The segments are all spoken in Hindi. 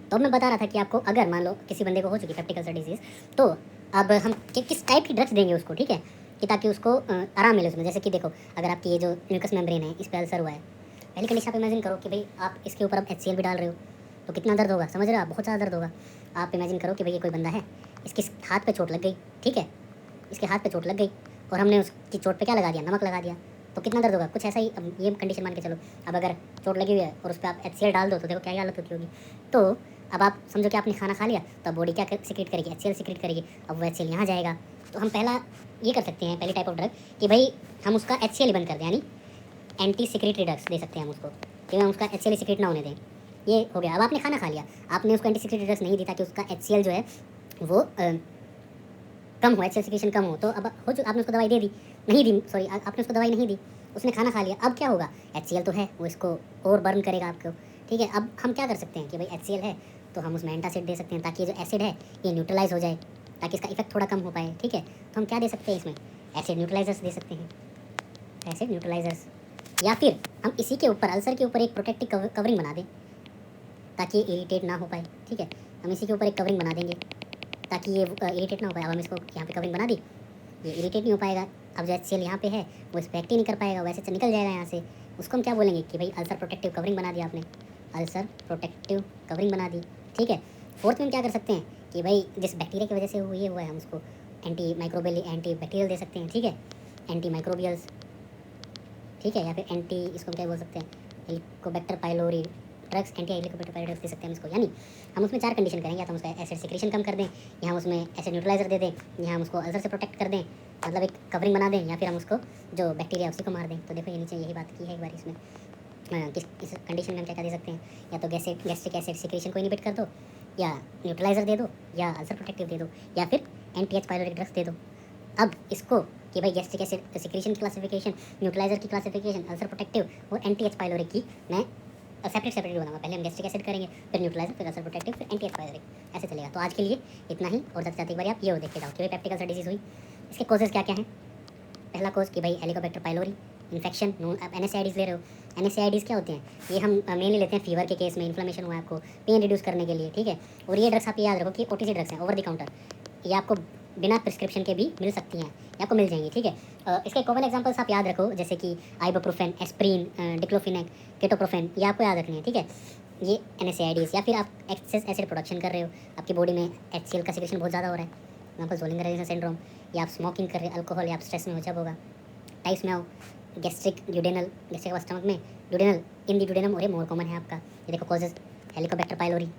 तो अब मैं बता रहा था कि आपको अगर मान लो किसी बंदे को हो चुकी पेप्टिक अल्सर डिजीज़, तो अब हम किस टाइप की ड्रग्स देंगे उसको, ठीक है, कि ताकि उसको आराम मिले उसमें। जैसे कि देखो, अगर आपकी ये जो म्यूकस मेम्ब्रेन है इस पर अल्सर हुआ है, पहली कंडीशन आप इमेजिन करो कि भाई आप इसके ऊपर अब HCl भी डाल रहे हो, तो कितना दर्द होगा, समझ रहे हो आप, बहुत ज़्यादा दर्द होगा। आप इमेजिन करो कि भाई ये कोई बंदा है, इसके हाथ पे चोट लग गई, ठीक है, इसके हाथ पे चोट लग गई और हमने उसकी चोट पे क्या लगा दिया, नमक लगा दिया, तो कितना दर्द होगा। कुछ ऐसा ही अब ये कंडीशन मान के चलो, अब अगर चोट लगी हुई है और उस पर आप HCl डाल दो तो देखो क्या हालत होती होगी। तो अब आप समझो कि आपने खाना खा लिया, तो बॉडी क्या सिक्रेट करेगी, HCl सिक्रेट करेगी। अब वो HCl यहाँ जाएगा, तो हम पहला ये कर सकते हैं, पहली टाइप ऑफ ड्रग कि भाई हम उसका HCl ही बंद कर दें, यानी एंटी सिक्रेटरी ड्रग्स दे सकते हैं हम उसको, कि हम उसका HCl सिक्रेट ना होने दें। ये हो गया। अब आपने खाना खा लिया, आपने उसको एंटी सिक्रेटरी ड्रग्स नहीं दी ताकि उसका HCl जो है वो कम हो, HCl सिक्रेशन कम हो। तो अब हो जो आपने उसको दवाई दे दी, नहीं दी, सॉरी, आपने उसको दवाई नहीं दी, उसने खाना खा लिया, अब क्या होगा, HCl तो है, वो इसको और बर्न करेगा आपको, ठीक है। अब हम क्या कर सकते हैं कि भाई HCl है तो हम उसमें एंटासिड दे सकते हैं ताकि ये जो एसिड है ये न्यूट्रलाइज हो जाए, ताकि इसका इफेक्ट थोड़ा कम हो पाए, ठीक है। तो हम क्या दे सकते हैं इसमें, एसिड न्यूट्रलाइजर्स दे सकते हैं, एसिड न्यूट्रलाइजर्स। या फिर हम इसी के ऊपर, अल्सर के ऊपर एक प्रोटेक्टिव कवरिंग बना दें ताकि ये इरिटेट ना हो पाए, ठीक है। हम इसी के ऊपर एक कवरिंग बना देंगे ताकि ये इरिटेट ना हो पाए। अब हम इसको यहाँ पे कवरिंग बना दी, ये इरिटेट नहीं हो पाएगा। अब जो HCl यहाँ पे है वो इस पर एक्ट ही नहीं कर पाएगा, वैसे से निकल जाएगा यहाँ से। उसको हम क्या बोलेंगे कि भाई अल्सर प्रोटेक्टिव कवरिंग बना दिया आपने, अल्सर प्रोटेक्टिव कवरिंग बना दी, ठीक है। फोर्थ में हम क्या कर सकते हैं कि भाई जिस बैक्टीरिया की वजह से ये हुआ है हम उसको एंटी माइक्रोबियल, एंटी बैक्टीरियल दे सकते हैं, ठीक है, एंटी माइक्रोबियल्स, ठीक है। या फिर एंटी, इसको क्या बोल सकते हैं, helicobacter pylori drugs, anti helicobacter pylori drugs दे सकते हैं हम इसको। यानी हम उसमें 4 कंडीशन करेंगे, या तो हम उसका एसिड सिक्रेशन कम कर दें, या हम उसमें एसिड न्यूट्रलाइजर दे दें, या हम उसको अल्सर से प्रोटेक्ट कर दें, मतलब एक कवरिंग बना दें, या फिर हम उसको जो बैक्टीरिया उसी को मार दें। तो देखो ये नीचे यही बात की है एक बार इसमें, किस कंडीशन में हम क्या क्या दे सकते हैं, या तो गैस्ट्रिक एसिड सिक्रेशन को इनिबिट कर दो, या न्यूट्रलाइजर दे दो, या अल्सर प्रोटेक्टिव दे दो, या फिर anti H pyloric drugs they दो। अब इसको कि भाई गैस्ट्रिक एसिड सिक्रेशन की क्लासिफिकेशन, न्यूट्रलाइजर की क्लासिफिकेशन, अल्सर प्रोटेक्टिव और एंटी एच पाइलोरिक की मैं सेपरेट बनाऊंगा। पहले हम गैस्ट्रिक एसिड करेंगे, फिर न्यूट्रलाइजर, फिर अल्सर प्रोटेक्टिव, फिर एंटी एच पाइलोरिक, ऐसे चलेगा। तो आज के लिए इतना ही, और जाते जाते एक बार आप ये हो देख के जाओ कि भाई पेप्टिक अल्सर डिजीज़ हुई, इसके कॉजेज़ क्या क्या हैं। पहला कॉज कि भाई हेलिकोबैक्टर पाइलोरी इन्फेक्शन, आप NSAIDs ले रहे हो। NSAIDs क्या होते हैं, ये हम मेनली लेते हैं फीवर के केस में, इन्फ्लेमेशन हुआ है आपको, पेन रिड्यूस करने के लिए, ठीक है। और ये ड्रग्स आप याद रखो कि OTC ड्रग्स हैं, ओवर द काउंटर, ये आपको बिना प्रिस्क्रिप्शन के भी मिल सकती हैं, ये आपको मिल जाएंगी, ठीक है। इसके कॉमन एग्जांपल्स आप याद रखो, जैसे कि आइबुप्रोफेन, एस्प्रिन, डिक्लोफिनेक, केटोप्रोफेन, ये आपको याद रखनी है, ठीक है। ये NSAIDs। या फिर आप एक्सेस एसिड प्रोडक्शन कर रहे हो, आपकी बॉडी में HCl का सिक्रेशन बहुत ज़्यादा हो रहा है, एग्जाम्पल जोलिंगर रेजिस्टेंस सिंड्रोम, या आप स्मोकिंग कर रहे हो, अल्कोहल, या आप स्ट्रेस में हो, जब होगा। टाइप्स में आओ, गैस्ट्रिक ड्यूडेनल, गैस्ट्रिक का स्टमक में, ड्यूडेनल इन दी ड्यूडेनम, और ये मोर कॉमन है आपका। ये देखो कॉजेज, हेलिकोबैक्टर पाइलोरी,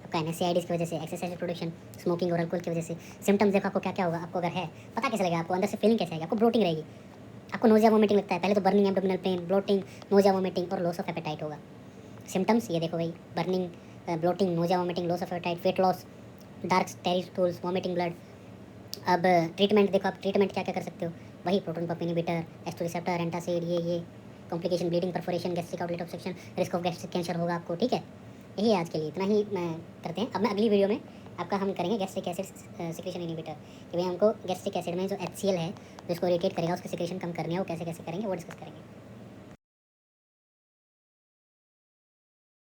आपका NSAIDs की वजह से, एक्सेस एसिड प्रोडक्शन, स्मोकिंग और अल्कोहल की वजह से। सिम्टम्स देखो आपको क्या क्या होगा, आपको अगर है पता कैसे लगेगा, आपको अंदर से फीलिंग कैसे आएगी, आपको ब्लोटिंग रहेगी, आपको नोजिया वोमिटिंग लगता है, पहले तो burning, abdominal pain, bloating, nausea vomiting और लॉस ऑफ एपेटाइट होगा। सिम्टम्स ये देखो भाई, burning, bloating, nausea vomiting, loss of appetite, weight loss, dark tarry stools, vomiting blood. अब ट्रीटमेंट देखो, आप ट्रीटमेंट क्या क्या कर सकते हो, वही proton pump inhibitor, H two receptor, antacid, ये complication, bleeding, perforation, gastric outlet obstruction, risk of gastric cancer होगा आपको, ठीक है। यही है आज के लिए, इतना ही मैं करते हैं। अब मैं अगली वीडियो में आपका हम करेंगे गैस्ट्रिक एसिड सिक्रेशन इनहिबिटर, कि भाई हमको गैस्ट्रिक एसिड में जो HCl है जिसको इरिटेट करेगा, उसकी सिक्रेशन कम करनी है, वो कैसे कैसे करेंगे वो डिस्कस करेंगे।